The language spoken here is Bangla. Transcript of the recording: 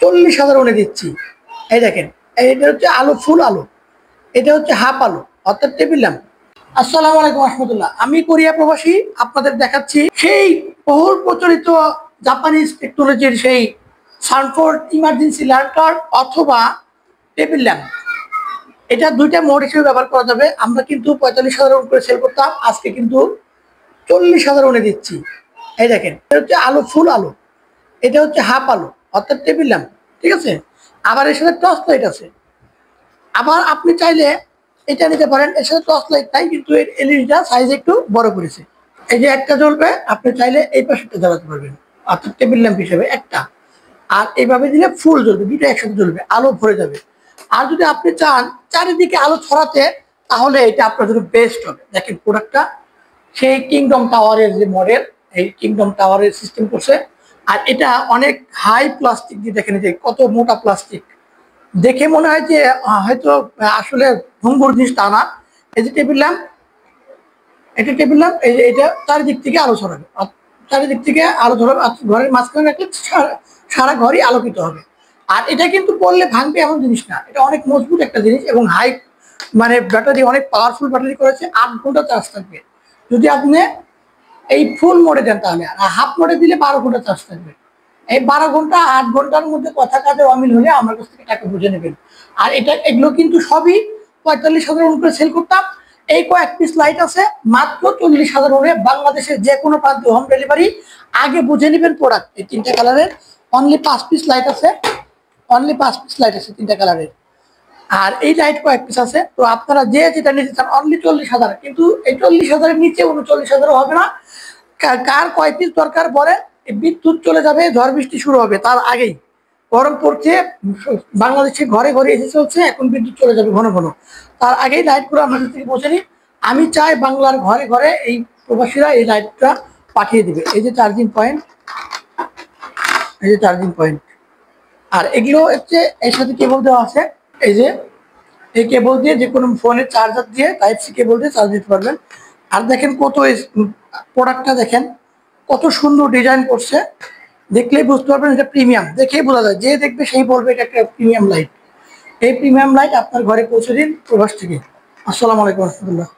40,000 উনি দিচ্ছি। এই দেখেন, এটা হচ্ছে আলো, ফুল আলো, এটা হচ্ছে হাফ আলো, অর্থাৎ টেবিল ল্যাম্প। আসসালামু আলাইকুম রহমতুল্লাহ। আমি কোরিয়া প্রবাসী, আপনাদের দেখাচ্ছি সেই বহুল প্রচলিত জাপানিজ টেকনোলজির সেই সানফোর্ড ইমার্জেন্সি ল্যান্টার্ন অথবা টেবিল ল্যাম্প। এটা দুইটা মোড হিসেবে ব্যবহার করা যাবে। আমরা কিন্তু 45,000 করে সেল করতাম, আজকে কিন্তু 40,000 উনি দিচ্ছি। এই দেখেন, এটা হচ্ছে আলো, ফুল আলো, এটা হচ্ছে হাফ আলো, অর্থাৎ টেবিল ল্যাম্প। ঠিক আছে, আবার এর সাথে টর্চ লাইট আছে। আবার আপনি চাইলে এটা নিতে পারেন, এর সাথে টর্চ লাইট নাই, কিন্তু এর এলইডিটা সাইজ একটু বড় করেছে। এই যে একটা জ্বলবে, আপনি চাইলে এই পাশেটা জ্বালাতে পারবেন, অর্থাৎ টেবিল ল্যাম্প হিসেবে একটা। আর এইভাবে দিলে ফুল জ্বলবে, দুটো একসাথে জ্বলবে, আলো ভরে যাবে। আর যদি আপনি চান চারিদিকে আলো ছড়াতে, তাহলে এটা আপনার জন্য বেস্ট হবে। দেখেন প্রোডাক্টটা সেই কিংডম টাওয়ারের যে মডেল, এই কিংডম টাওয়ারের সিস্টেম করছে। আর এটা অনেক হাই প্লাস্টিক দিয়ে, দেখেন যে কত মোটা প্লাস্টিক, দেখে মনে হয় যে হয়তো আসলে ভঙ্গুর জিনিস, তা না। এই যে টেবিল ল্যাম্প, এটা টেবিল ল্যাম্প, এই যে এটা চারিদিক থেকে আলো ছড়াবে, চারিদিক থেকে আলো ছড়াবে। ঘরের মাঝখানে রাখলে সারা ঘরই আলোকিত হবে। আর এটা কিন্তু পড়লে ভাঙবে এমন জিনিস না, এটা অনেক মজবুত একটা জিনিস এবং হাই মানে ব্যাটারি, অনেক পাওয়ারফুল ব্যাটারি করেছে। 8 ঘন্টা চার্জ থাকবে যদি আপনি এই ফুল মোডে দেন, তাহলে। আর হাফ মোডে দিলে 12 ঘন্টা চার্জ থাকবে। এই 12 ঘন্টা 8 ঘন্টার মধ্যে কথা কাজে অমিল হলে আমার কাছ থেকে টাকা বুঝে নেবেন। আর এগুলো কিন্তু সবই 45,000 করে সেল করতাম। এই কয়েক পিস লাইট আছে মাত্র 40,000 বাংলাদেশের যে কোনো প্রান্তে হোম ডেলিভারি। আগে বুঝে নেবেন প্রোডাক্ট। এই 3টা কালারের অনলি 5 পিস লাইট আছে, অনলি 5 পিস লাইট আছে 3টা কালারের। আর এই লাইট কয়েক পিস আছে। তো আপনারা যে যেটা নিতে চান অনলি 40,000, কিন্তু এই 40,000-এর নিচে 39,000 হবে না। কার কয় পিস দরকার বলে, বিদ্যুৎ চলে যাবে, ঝড় বৃষ্টি শুরু হবে তার আগেই, গরম পড়ছে, বাংলাদেশে ঘরে ঘরে এসে চলছে, এখন বিদ্যুৎ চলে যাবে ঘন ঘন, তার আগেই লাইটগুলো আমাদের থেকে পৌঁছে নিই। আমি চাই বাংলার ঘরে ঘরে এই প্রবাসীরা এই লাইটটা পাঠিয়ে দিবে। এই যে চার্জিং পয়েন্ট, এই যে চার্জিং পয়েন্ট। আর এগুলো হচ্ছে এর সাথে কেবল দেওয়া আছে। এই যে এই কেবল দিয়ে যে কোনো ফোনের চার্জার দিয়ে, টাইপ সি কেবল দিয়ে চার্জ দিতে পারবেন। আর দেখেন কত প্রোডাক্টটা দেখেন কত সুন্দর ডিজাইন করছে, দেখলেই বুঝতে পারবেন এটা প্রিমিয়াম। দেখেই বোঝা যায়, যে দেখবে সেই বলবে এটা একটা প্রিমিয়াম লাইট। এই প্রিমিয়াম লাইট আপনার ঘরে পৌঁছে দিন প্রবাস থেকে। আসসালামু আলাইকুম রহমতুল্লাহ।